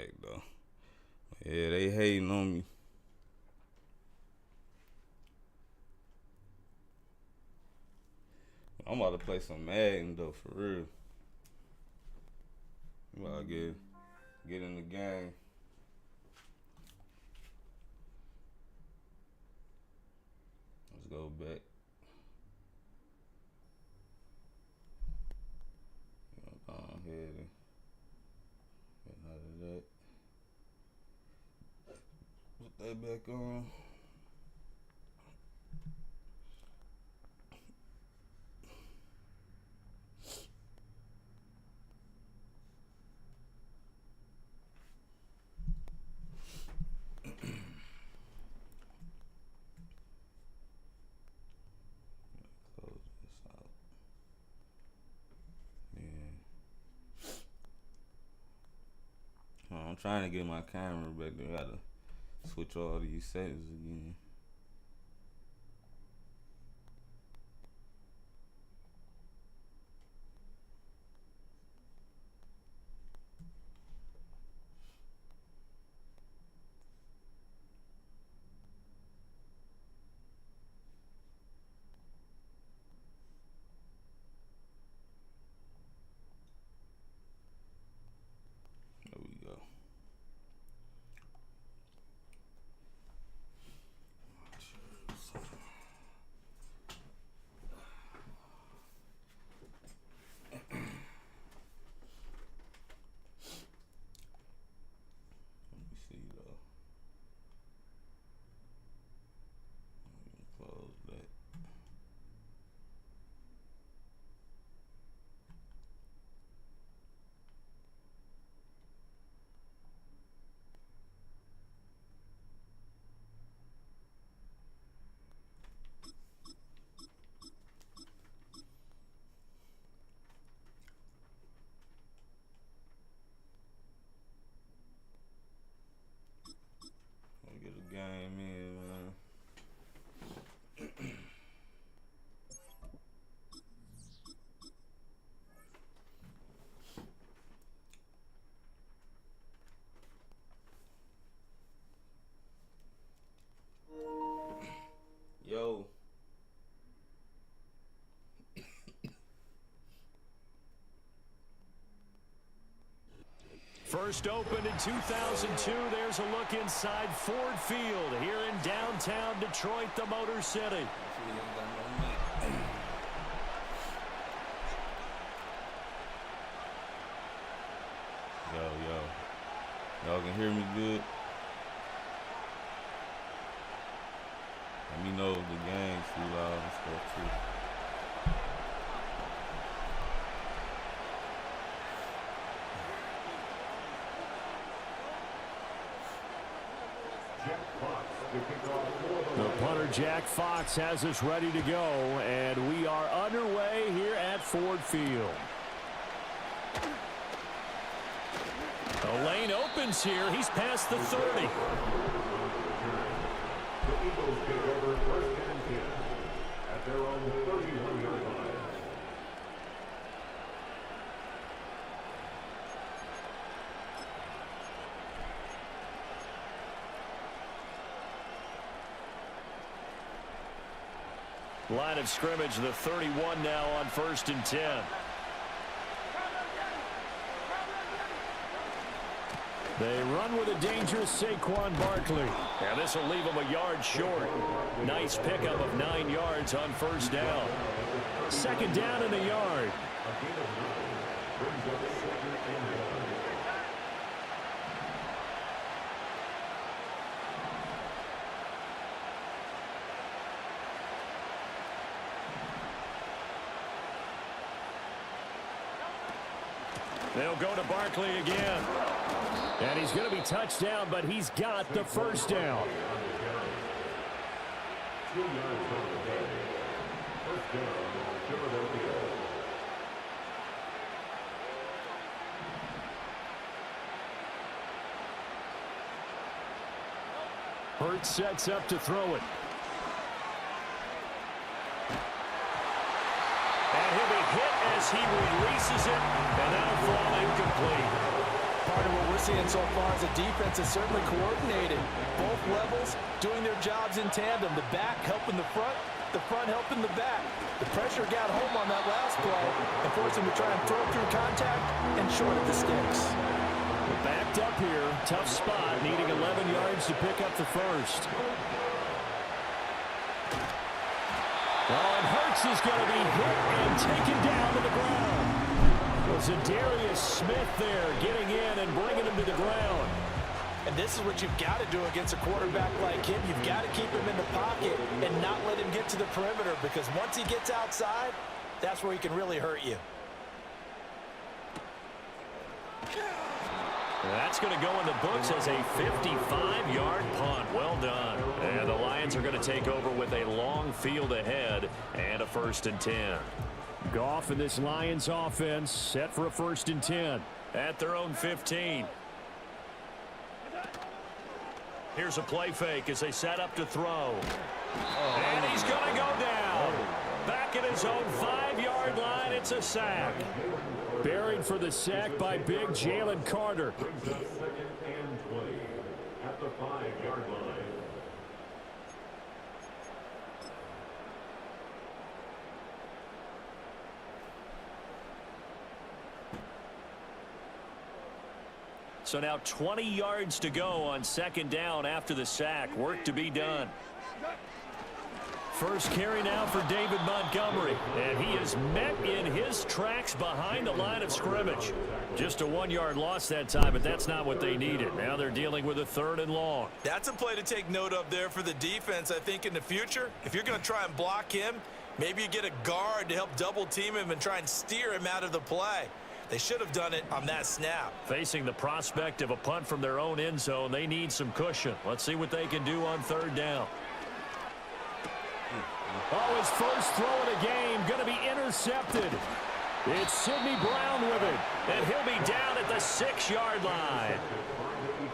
back though. Yeah, they hating on me. I'm about to play some Madden though, for real. I'm about to get in the game. Let's go back. Go ahead and get out of that. Put that back on. Close this out. Yeah. I'm trying to get my camera back. I gotta switch all these settings again. There we go. Let me see though. Close that. Let me get a game in, man. Yo. First opened in 2002, there's a look inside Ford Field here in downtown Detroit, the Motor City. Yo. Y'all can hear me good? Let me know if the game's too loud and stuff too. The punter, Jack Fox, has us ready to go, and we are underway here at Ford Field. The lane opens here. He's past the 30. The Eagles take over first and 10 at their own 31-yard line. Line of scrimmage, the 31 now on first and 10. They run with a dangerous Saquon Barkley. And this will leave him a yard short. Nice pickup of 9 yards on first down. Second down in the yard. They'll go to Barkley again. And he's going to be touched down, but he's got the first down. 2 yards on the day. First down, Philadelphia. Hurts sets up to throw it. And he'll be hit as he releases it, and that'll fall incomplete. Part of what we're seeing so far is a defense is certainly coordinated. Both levels doing their jobs in tandem. The back helping the front helping the back. The pressure got home on that last play and forced him to try and throw through contact and short of the sticks. Backed up here, tough spot, needing 11 yards to pick up the first. Oh, and Hurts is going to be hit and taken down to the ground. Was Darius Smith there getting in and bringing him to the ground. And this is what you've got to do against a quarterback like him. You've got to keep him in the pocket and not let him get to the perimeter, because once he gets outside, that's where he can really hurt you. That's going to go in the books as a 55-yard punt. Well done. And the Lions are going to take over with a long field ahead and a 1st and 10. Goff and this Lions offense set for a 1st and 10 at their own 15. Here's a play fake as they set up to throw. And he's going to go down. Back at his own 5-yard line, it's a sack. Buried for the sack by big Jalen Carter. 2nd and 20 at the 5-yard line. So now 20 yards to go on 2nd down after the sack. Work to be done. First carry now for David Montgomery. And he is met in his tracks behind the line of scrimmage. Just a 1-yard loss that time, but that's not what they needed. Now they're dealing with a 3rd and long. That's a play to take note of there for the defense, I think, in the future. If you're going to try and block him, maybe you get a guard to help double team him and try and steer him out of the play. They should have done it on that snap. Facing the prospect of a punt from their own end zone, they need some cushion. Let's see what they can do on 3rd down. Oh, his first throw of the game going to be intercepted. It's Sidney Brown with it, and he'll be down at the 6-yard line.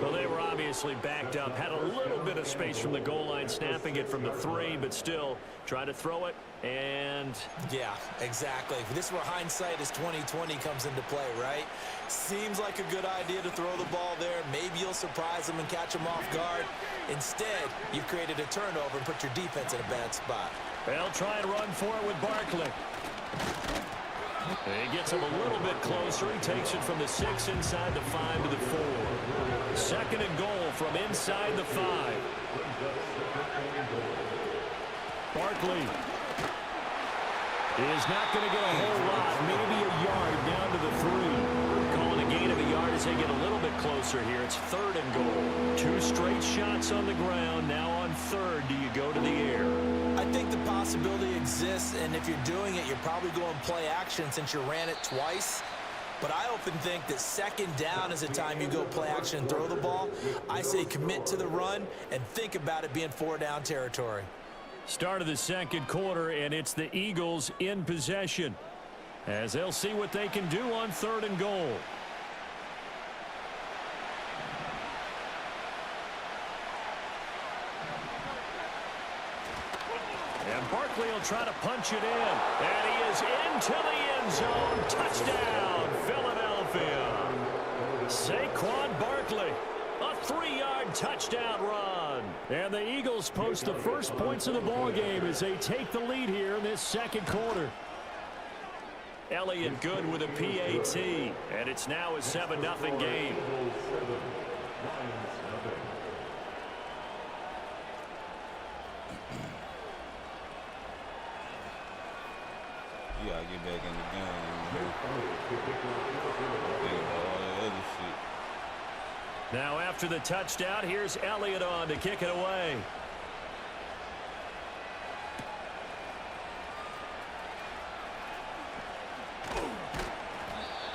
Well, they were obviously backed up, had a little bit of space from the goal line, snapping it from the 3, but still trying to throw it, and... Yeah, exactly. This is where hindsight is 20/20 comes into play, right? Seems like a good idea to throw the ball there. Maybe you'll surprise them and catch them off guard. Instead, you've created a turnover and put your defense in a bad spot. They'll try and run for it with Barkley. He gets him a little bit closer. He takes it from the 6 inside the 5 to the 4. 2nd and goal from inside the 5. Barkley is not going to get a whole lot. Maybe a yard down to the 3. Calling a gain of a yard as they get a little bit closer here. It's 3rd and goal. 2 straight shots on the ground. Now on 3rd, do you go to the air? I think the possibility exists, and if you're doing it, you're probably going play action since you ran it twice. But I often think that 2nd down is a time you go play action and throw the ball. I say commit to the run and think about it being 4-down territory. Start of the 2nd quarter, and it's the Eagles in possession as they'll see what they can do on 3rd and goal. And Barkley will try to punch it in. And he is into the end zone. Touchdown, Philadelphia. Saquon Barkley. A 3-yard touchdown run. And the Eagles post the first points of the ball game as they take the lead here in this 2nd quarter. Elliott good with a PAT. And it's now a 7-0 game. You gotta get back in the game, man. Think about all that other shit. Now after the touchdown, here's Elliott on to kick it away.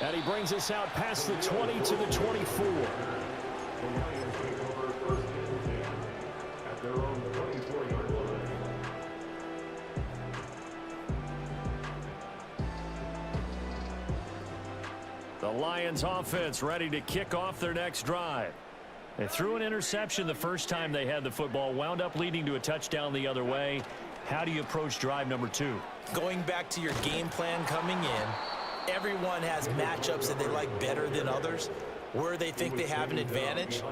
And he brings us out past the 20 to the 24. The Lions take over 1st and 10 at their own 24-yard line. The Lions offense ready to kick off their next drive. They threw an interception the first time they had the football, wound up leading to a touchdown the other way. How do you approach drive number 2? Going back to your game plan coming in, everyone has matchups that they like better than others. where they think they have an advantage,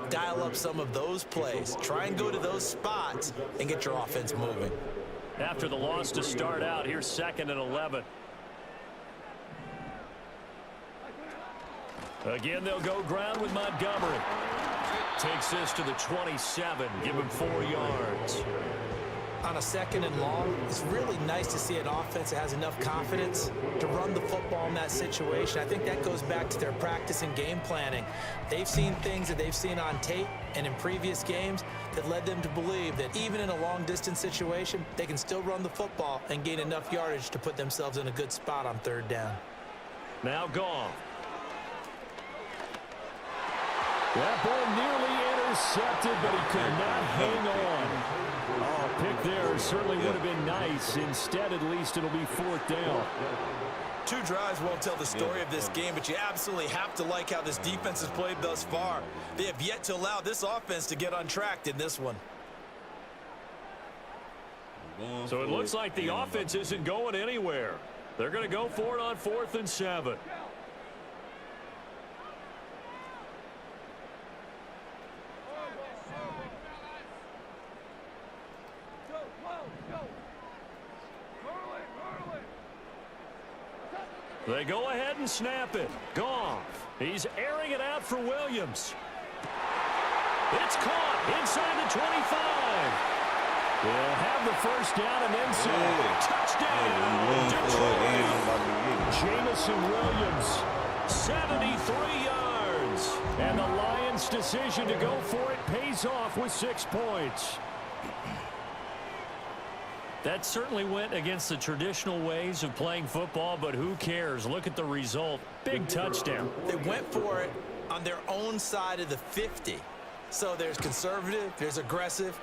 dial up some of those plays. Try and go to those spots and get your offense moving. After the loss to start out, here's 2nd and 11. Again, they'll go ground with Montgomery. Takes this to the 27, give him 4 yards. On a 2nd and long, it's really nice to see an offense that has enough confidence to run the football in that situation. I think that goes back to their practice and game planning. They've seen things that they've seen on tape and in previous games that led them to believe that even in a long-distance situation, they can still run the football and gain enough yardage to put themselves in a good spot on 3rd down. Now Goff. That ball nearly intercepted, but he could not hang on. Oh, pick there certainly would have been nice. Instead, at least it'll be 4th down. 2 drives won't tell the story of this game, but you absolutely have to like how this defense has played thus far. They have yet to allow this offense to get untracked in this one. So it looks like the offense isn't going anywhere. They're going to go for it on 4th and 7. They go ahead and snap it. Goff. He's airing it out for Williams. It's caught inside the 25. They'll have the 1st down and then some. Touchdown, Detroit. Jamison Williams, 73 yards. And the Lions' decision to go for it pays off with 6 points. That certainly went against the traditional ways of playing football, but who cares? Look at the result. Big touchdown. They went for it on their own side of the 50. So there's conservative, there's aggressive,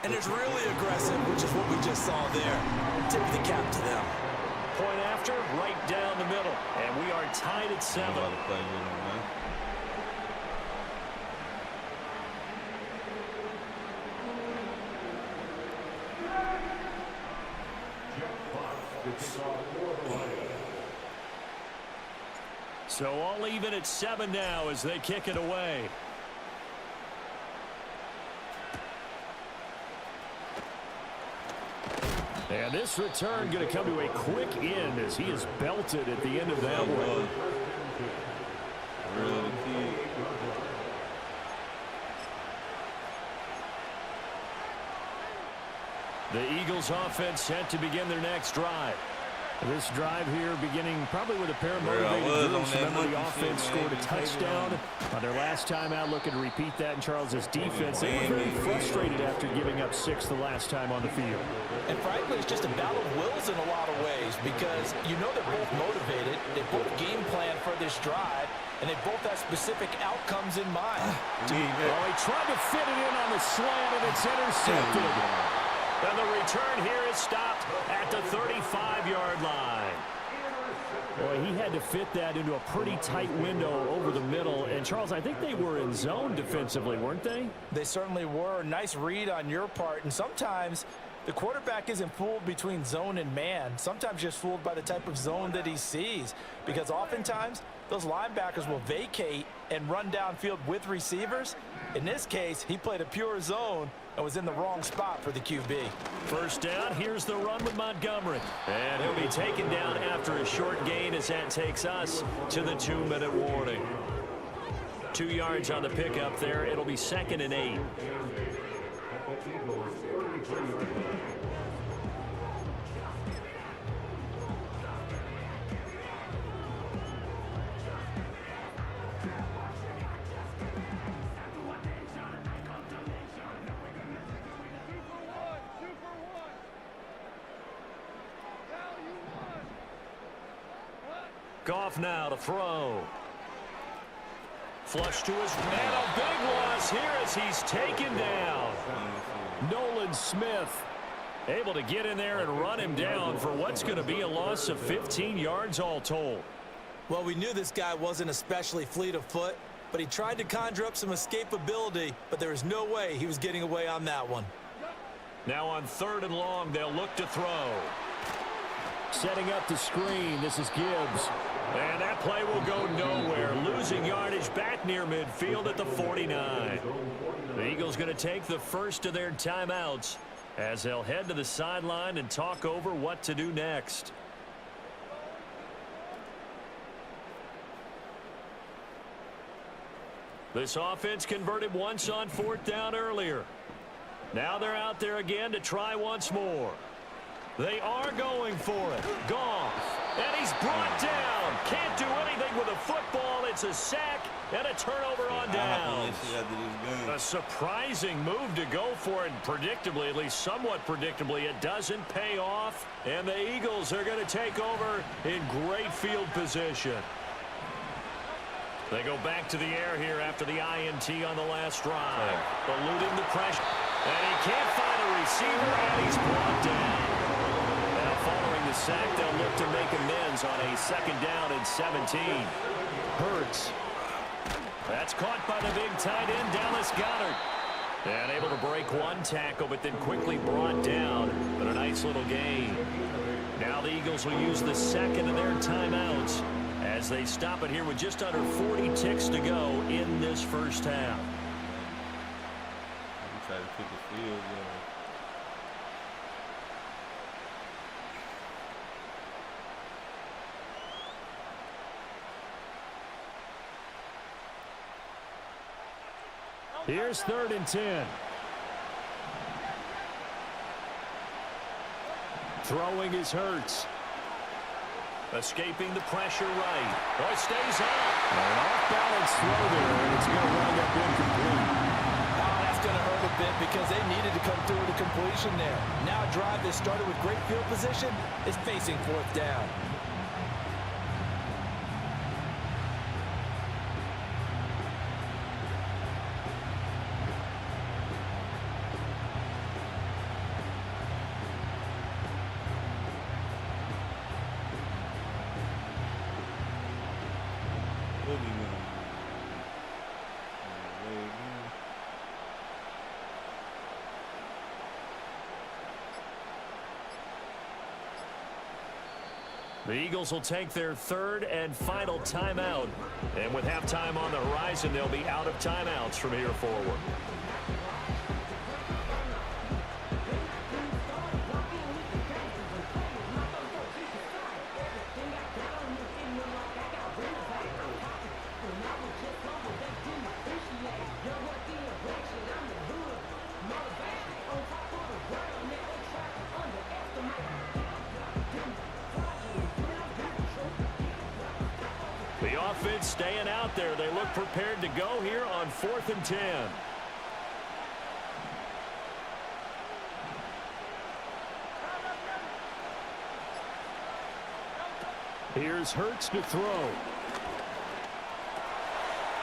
and there's really aggressive, which is what we just saw there. Tip of the cap to them. Point after, right down the middle. And we are tied at 7. So all even at 7 now as they kick it away. And this return going to come to a quick end as he is belted at the end of that one. The Eagles offense set to begin their next drive. This drive here beginning probably with a pair of motivated groups. Remember, the offense scored a touchdown on their last time out. Looking to repeat that in Charles's defense. They were very frustrated after giving up 6 the last time on the field. And frankly, it's just a battle of wills in a lot of ways because you know they're both motivated. They both game plan for this drive, and they both have specific outcomes in mind. Oh, he tried to fit it in on the slant, and it's intercepted. And the return here is stopped at the 35-yard line. Boy, he had to fit that into a pretty tight window over the middle. And, Charles, I think they were in zone defensively, weren't they? They certainly were. Nice read on your part. And sometimes the quarterback isn't fooled between zone and man. Sometimes just fooled by the type of zone that he sees. Because oftentimes those linebackers will vacate and run downfield with receivers. In this case, he played a pure zone and was in the wrong spot for the QB. First down, here's the run with Montgomery. And he'll be taken down after a short gain as that takes us to the 2-minute warning. 2 yards on the pickup there. It'll be 2nd and 8. Goff now to throw. Flush to his man. A big loss here as he's taken down. Nolan Smith able to get in there and run him down for what's going to be a loss of 15 yards all told. Well, we knew this guy wasn't especially fleet of foot, but he tried to conjure up some escapability, but there was no way he was getting away on that one. Now on 3rd and long, they'll look to throw. Setting up the screen, this is Gibbs. And that play will go nowhere. Losing losing yardage back near midfield at the 49. The Eagles going to take the first of their timeouts as they'll head to the sideline and talk over what to do next. This offense converted once on 4th down earlier. Now they're out there again to try once more. They are going for it. Goff. And he's brought down. Can't do anything with a football. It's a sack and a turnover on downs. A surprising move to go for it. Predictably, at least somewhat predictably, it doesn't pay off. And the Eagles are going to take over in great field position. They go back to the air here after the INT on the last drive. Eluding the pressure. And he can't find a receiver, and he's brought down. Now following the sack, they'll look to make amends on a 2nd down and 17. Hurts. That's caught by the big tight end, Dallas Goedert. And able to break one tackle, but then quickly brought down. But a nice little gain. Now the Eagles will use the second of their timeouts as they stop it here with just under 40 ticks to go in this first half. Try to pick a field goal. Here's 3rd and 10. Throwing is Hurts. Escaping the pressure right. Boy, stays up. An off-balance throw there, and it's going to wind up incomplete. Oh, that's going to hurt a bit because they needed to come through with a completion there. Now a drive that started with great field position is facing 4th down. The Eagles will take their 3rd and final timeout. And with halftime on the horizon, they'll be out of timeouts from here forward. The offense staying out there. They look prepared to go here on 4th and 10. Here's Hurts to throw.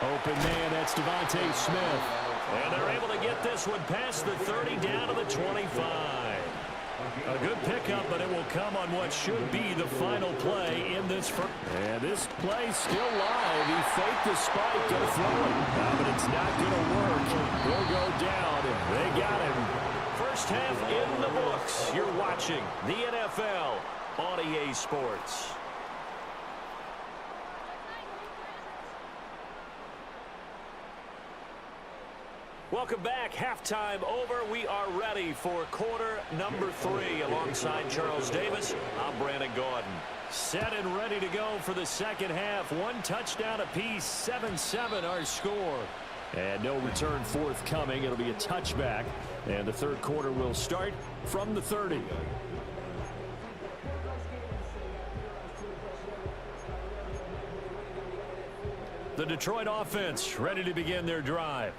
Open man, that's Devontae Smith. And they're able to get this one past the 30 down to the 25. A good pickup, but it will come on what should be the final play in this first. And this play still live. He faked the spike, going to throw it. But it's not going to work. He'll go down, and they got him. First half in the books. You're watching the NFL on EA Sports. Welcome back. Halftime over. We are ready for quarter number 3. Alongside Charles Davis, I'm Brandon Gordon. Set and ready to go for the second half. 1 touchdown apiece, 7-7 our score. And no return forthcoming. It'll be a touchback. And the third quarter will start from the 30. The Detroit offense ready to begin their drive.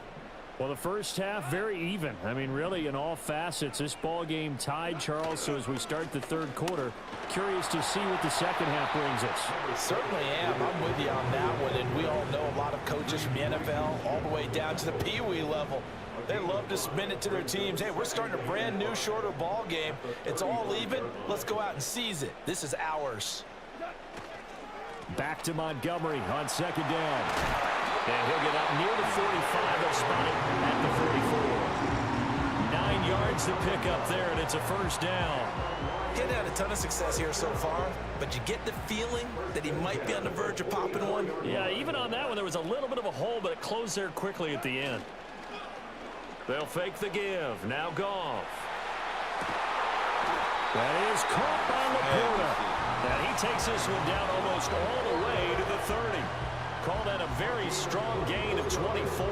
Well, the first half, very even. I mean, really, in all facets, this ball game tied, Charles. So as we start the third quarter, curious to see what the second half brings us. Certainly am. I'm with you on that one. And we all know a lot of coaches from the NFL all the way down to the Pee-wee level. They love to spin it to their teams. Hey, we're starting a brand new, shorter ball game. It's all even. Let's go out and seize it. This is ours. Back to Montgomery on second down. And he'll get up near the 45. They'll spot it at the 44. 9 yards to pick up there, and it's a first down. He hadn't had a ton of success here so far, but you get the feeling that he might be on the verge of popping one. Yeah, even on that one, there was a little bit of a hole, but it closed there quickly at the end. They'll fake the give. Now Goff. That is caught by Laporta. And he takes this one down almost all the way to the 30. Call that a very strong gain of 24.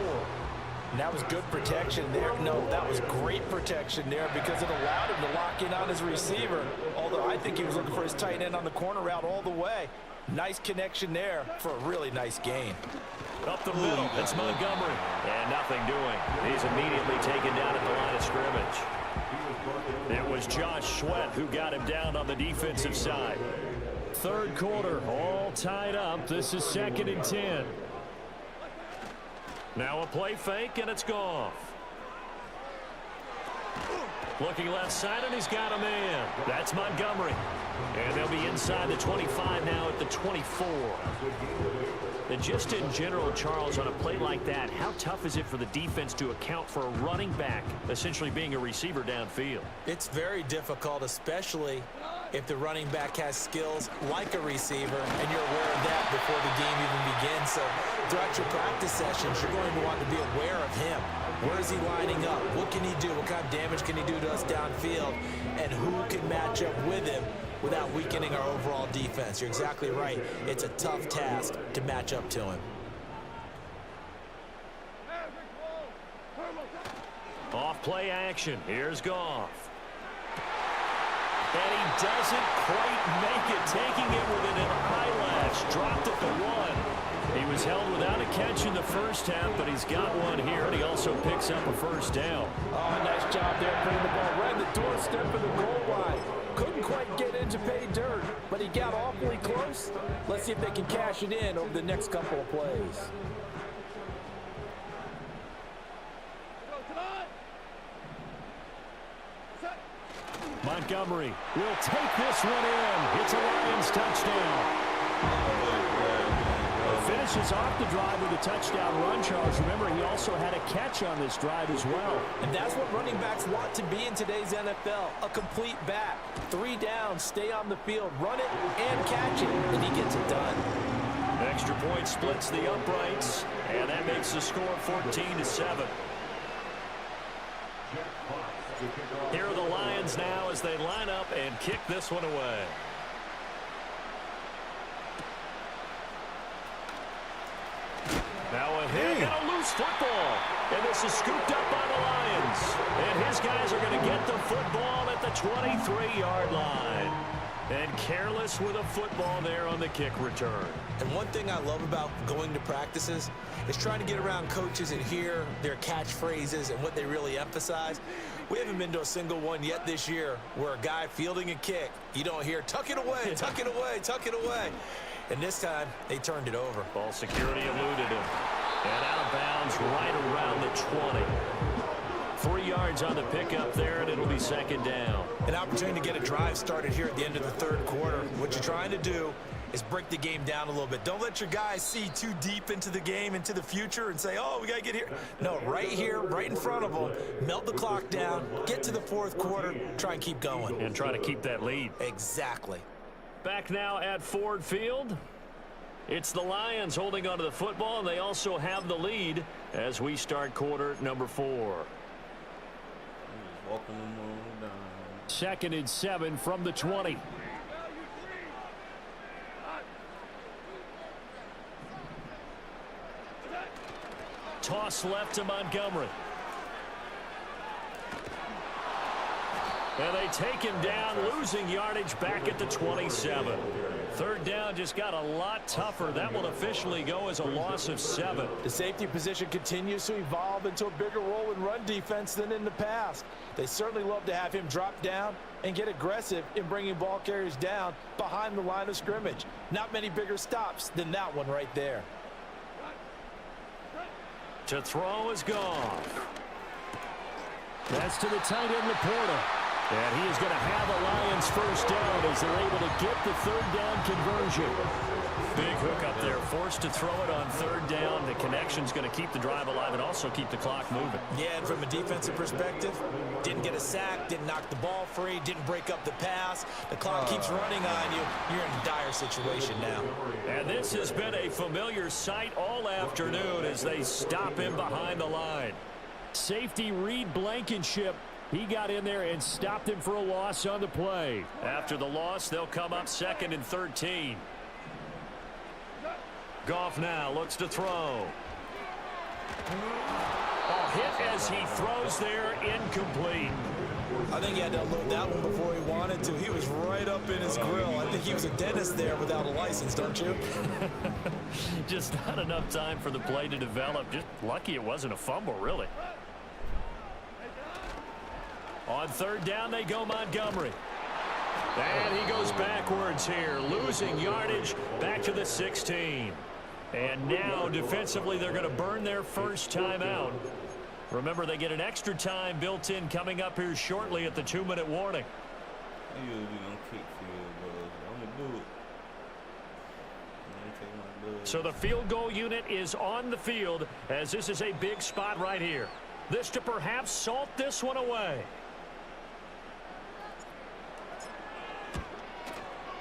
And that was good protection there. No, that was great protection there because it allowed him to lock in on his receiver. Although I think he was looking for his tight end on the corner route all the way. Nice connection there for a really nice gain. Up the middle, it's Montgomery. And nothing doing. He's immediately taken down at the line of scrimmage. It was Josh Sweat who got him down on the defensive side. Third quarter, all tied up. This is 2nd and 10. Now a play fake, and it's Goff. Looking left side, and he's got a man. That's Montgomery. And they'll be inside the 25 now at the 24. And just in general, Charles, on a play like that, how tough is it for the defense to account for a running back essentially being a receiver downfield? It's very difficult, especially if the running back has skills like a receiver, and you're aware of that before the game even begins. So throughout your practice sessions, you're going to want to be aware of him. Where is he lining up? What can he do? What kind of damage can he do to us downfield? And who can match up with him without weakening our overall defense? You're exactly right. It's a tough task to match up to him. Off play action. Here's Goff. And he doesn't quite make it, taking it within an eyelash. Dropped at the 1. He was held without a catch in the first half, but he's got one here, and he also picks up a first down. Oh, nice job there putting the ball right in the doorstep of the goal line. Couldn't quite get into pay dirt, but he got awfully close. Let's see if they can cash it in over the next couple of plays. Montgomery will take this one in. It's a Lions touchdown. Finishes off the drive with a touchdown run, Charles. Remember, he also had a catch on this drive as well. And that's what running backs want to be in today's NFL, a complete back. 3 downs, stay on the field, run it and catch it, and he gets it done. Extra point splits the uprights, and that makes the score 14-7. Here are the Lions now as they line up and kick this one away. Now a hit and a loose football. And this is scooped up by the Lions. And his guys are going to get the football at the 23-yard line. And careless with a football there on the kick return. And one thing I love about going to practices is trying to get around coaches and hear their catchphrases and what they really emphasize. We haven't been to a single one yet this year where a guy fielding a kick, you don't hear, tuck it away, tuck it away, tuck it away. And this time, they turned it over. Ball security eluded him. And out of bounds right around the 20. 3 yards on the pickup there, and it'll be 2nd down. An opportunity to get a drive started here at the end of the 3rd quarter. What you're trying to do is break the game down a little bit. Don't let your guys see too deep into the game, into the future, and say, oh, we got to get here. No, right here, right in front of them, melt the clock down, get to the 4th quarter, try and keep going. And try to keep that lead. Exactly. Back now at Ford Field. It's the Lions holding onto the football, and they also have the lead as we start quarter number 4. 2nd and 7 from the 20. Toss left to Montgomery. And they take him down, losing yardage back at the 27. 3rd down just got a lot tougher. That will officially go as a loss of 7. The safety position continues to evolve into a bigger role in run defense than in the past. They certainly love to have him drop down and get aggressive in bringing ball carriers down behind the line of scrimmage. Not many bigger stops than that one right there. To throw is gone. That's to the tight end, Laporta. And he is going to have a Lions first down as they're able to get the 3rd down conversion. Big hook up there, forced forced to throw it on third down. The connection's going to keep the drive alive and also keep the clock moving. Yeah, and from a defensive perspective, didn't get a sack, didn't knock the ball free, didn't break up the pass. The clock keeps running on you. You're in a dire situation now. And this has been a familiar sight all afternoon as they stop him behind the line. Safety Reed Blankenship, he got in there and stopped him for a loss on the play. After the loss, they'll come up 2nd and 13. Goff now looks to throw. A hit as he throws there, incomplete. I think he had to unload that one before he wanted to. He was right up in his grill. I think he was a dentist there without a license, don't you? Just not enough time for the play to develop. Just lucky it wasn't a fumble, really. On third down, they go Montgomery. And he goes backwards here, losing yardage back to the 16. And now, defensively, they're going to burn their first time out. Remember, they get an extra time built in coming up here shortly at the 2-minute warning. I usually don't kick field goals. I'm going to do it. I'm gonna take my So the field goal unit is on the field as this is a big spot right here. This to perhaps salt this one away.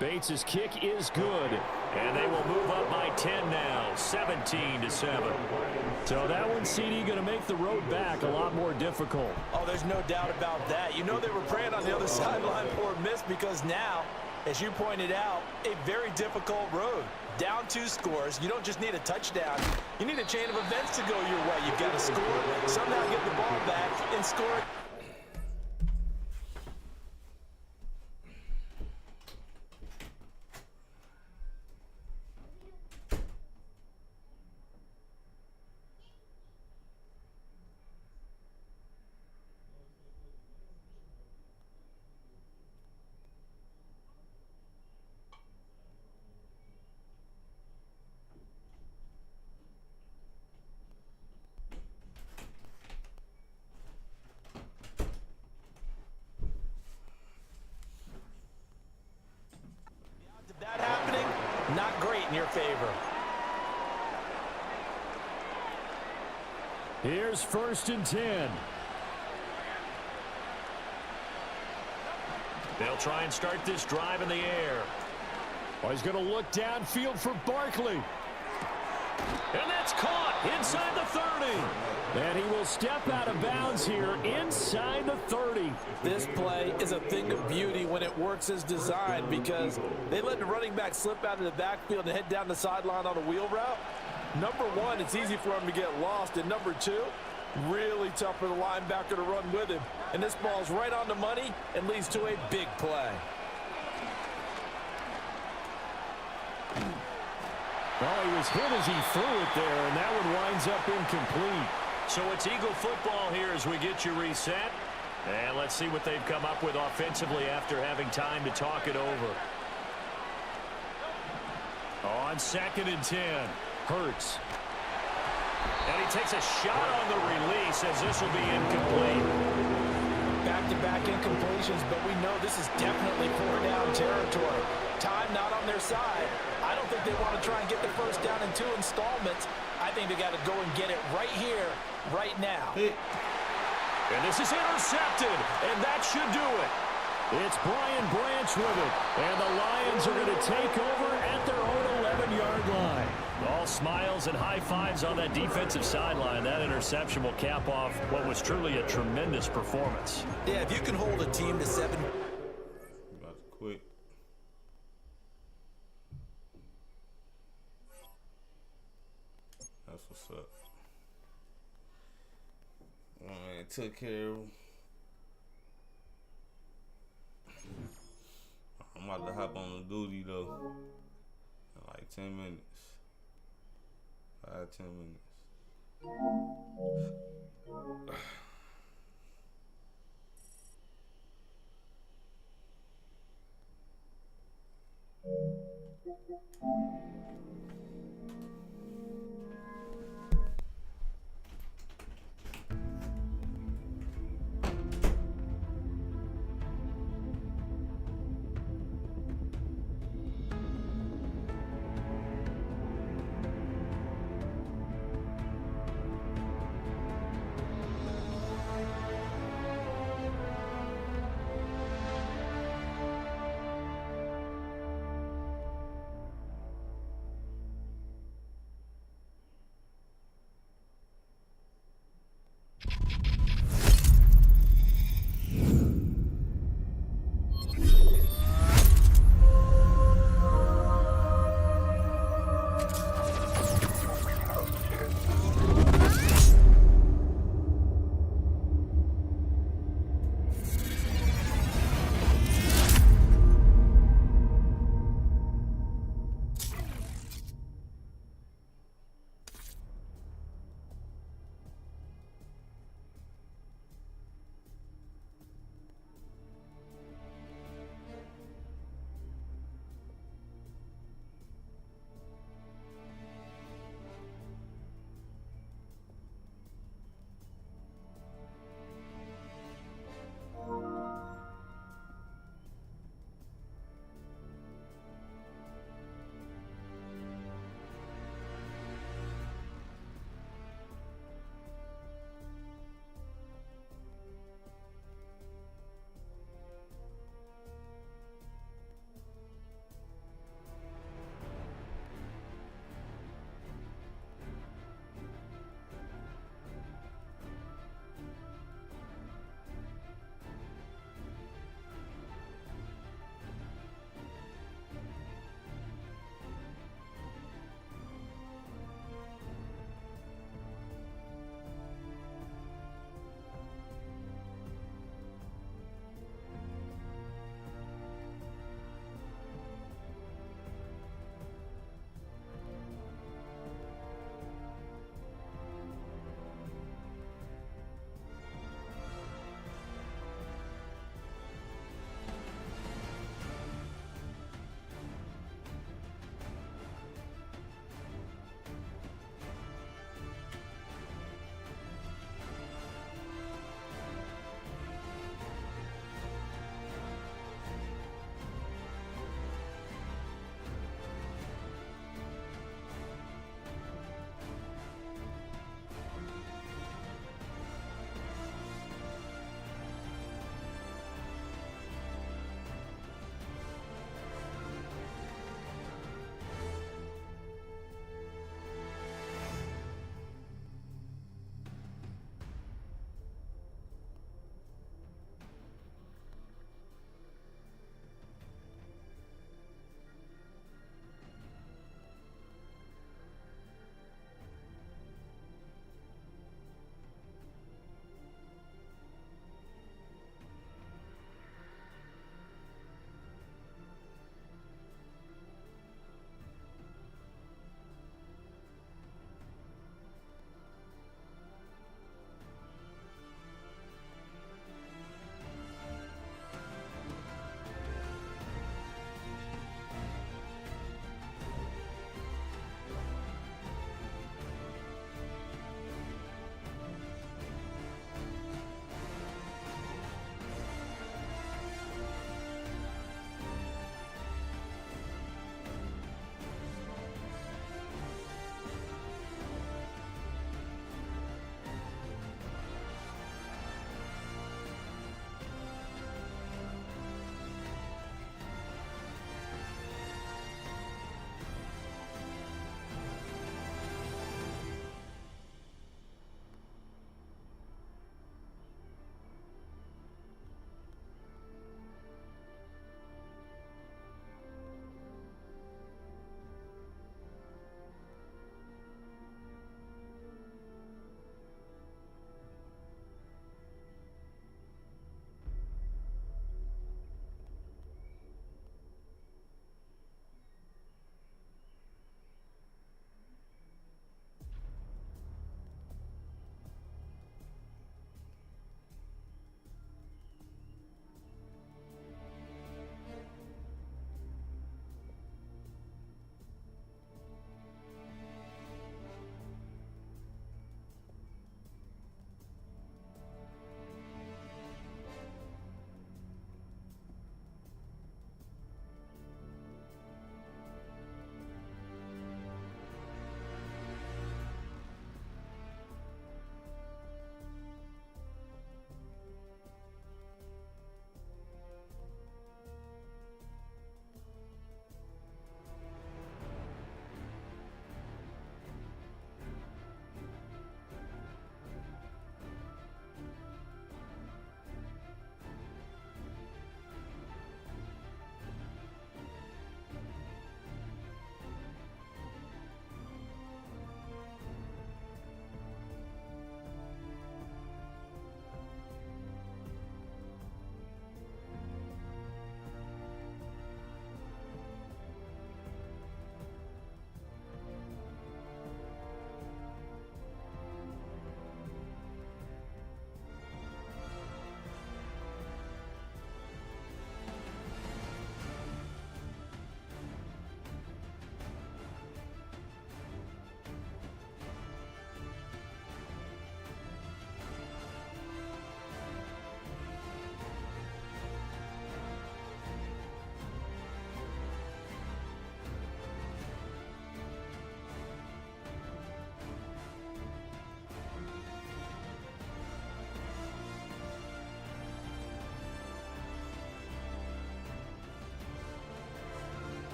Bates' kick is good, and they will move up by 10 now, 17-7. So that one, CD, going to make the road back a lot more difficult. Oh, there's no doubt about that. You know they were praying on the other sideline for a miss because now, as you pointed out, a very difficult road. Down 2 scores. You don't just need a touchdown. You need a chain of events to go your way. You've got to score, somehow get the ball back, and score it. That happening, not great in your favor. Here's 1st and 10. They'll try and start this drive in the air. Oh, he's going to look downfield for Barkley. And that's caught inside the 30. And he will step out of bounds here inside the 30. This play is a thing of beauty when it works as designed because they let the running back slip out of the backfield and head down the sideline on a wheel route. Number one, it's easy for him to get lost. And number two, really tough for the linebacker to run with him. And this ball's right on the money and leads to a big play. Well, he was hit as he threw it there, and that one winds up incomplete. So it's Eagle football here as we get you reset. And let's see what they've come up with offensively after having time to talk it over. On 2nd and 10, Hurts. And he takes a shot on the release as this will be incomplete. Back-to-back incompletions, but we know this is definitely 4-down territory. Time not on their side. I don't think they want to try and get the first down in 2 installments. I think they got to go and get it right here, right now. And this is intercepted, and that should do it. It's Brian Branch with it, and the Lions are going to take over at their own 11-yard line. All smiles and high fives on that defensive sideline. That interception will cap off what was truly a tremendous performance. Yeah, if you can hold a team to 7. About to quit. That's what's up. Man, took care of him. I'm about to hop on the duty though. In like 10 minutes. 5-10 minutes.